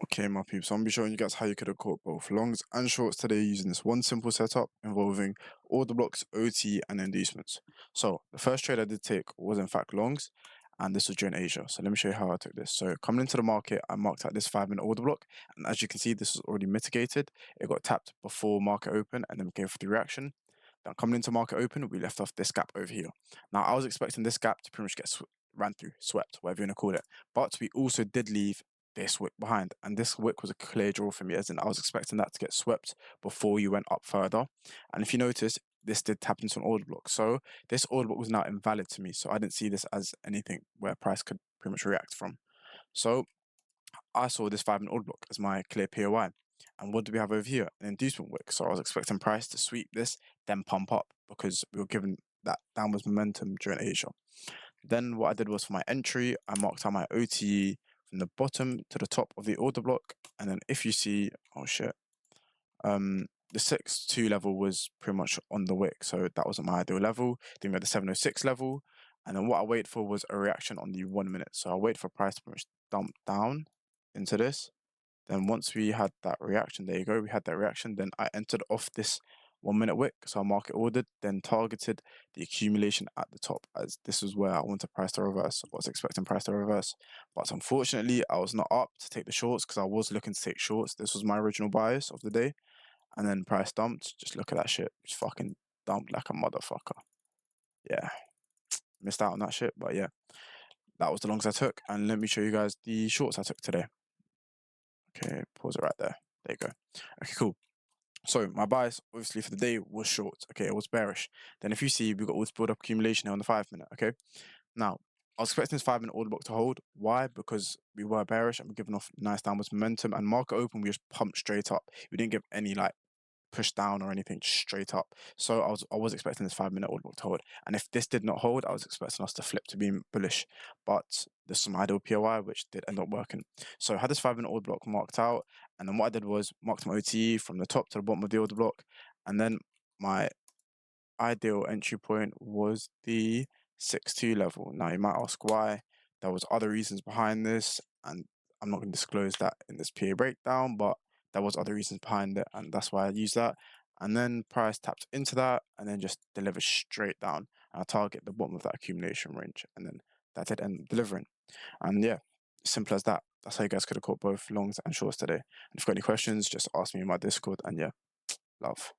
Okay, my peeps, so I'm gonna be showing you guys how you could have caught both longs and shorts today using this one simple setup involving order blocks, OT, and inducements. So the first trade I did take was in fact longs, and this was during Asia. So let me show you how I took this. So coming into the market, I marked out this 5-minute order block, and as you can see, this was already mitigated. It got tapped before market open, and then we came for the reaction. Now coming into market open, we left off this gap over here. Now I was expecting this gap to pretty much get ran through, swept, whatever you want to call it, but we also did leave this wick behind, and this wick was a clear draw for me, as in I was expecting that to get swept before you went up further. And if you notice, this did tap into an order block, so this order block was now invalid to me, so I didn't see this as anything where price could pretty much react from. So I saw this 5-minute order block as my clear POI. And what do we have over here? An inducement wick. So I was expecting price to sweep this, then pump up, because we were given that downwards momentum during Asia. Then what I did was, for my entry, I marked out my OTE from the bottom to the top of the order block. And then if you see, oh shit, the 6-2 level was pretty much on the wick, so that wasn't my ideal level. Then we had the 706 level, and then what I waited for was a reaction on the 1 minute. So I waited for price to pretty much dump down into this. Then once we had that reaction, there you go, we had that reaction, then I entered off this 1 minute wick. So I market ordered, then targeted the accumulation at the top, as this was where I wanted price to reverse. I was expecting price to reverse, but unfortunately I was not up to take the shorts because I was looking to take shorts. This was my original bias of the day, and then price dumped. Just look at that shit, just fucking dumped like a motherfucker. Yeah, missed out on that shit, but yeah, that was the longs I took. And let me show you guys the shorts I took today. Okay, pause it right there. There you go. Okay, cool. So my bias, obviously, for the day was short. Okay, it was bearish. Then if you see, we got all this build up accumulation here on the 5-minute. Okay, now I was expecting this 5-minute order block to hold. Why? Because we were bearish and we're giving off nice downwards momentum, and market open, we just pumped straight up. We didn't give any like push down or anything, just straight up. So I was expecting this 5-minute order block to hold, and if this did not hold, I was expecting us to flip to being bullish. But this is my ideal POI, which did end up working. So I had this 5-minute order block marked out, and then what I did was marked my OTE from the top to the bottom of the order block, and then my ideal entry point was the 6-2 level. Now you might ask why. There was other reasons behind this, and I'm not going to disclose that in this PA breakdown, but there was other reasons behind it, and that's why I used that. And then price tapped into that, and then just delivered straight down. And I target the bottom of that accumulation range, and then that did end up delivering. And yeah, simple as that. That's how you guys could have caught both longs and shorts today. And if you've got any questions, just ask me in my Discord, and yeah, love.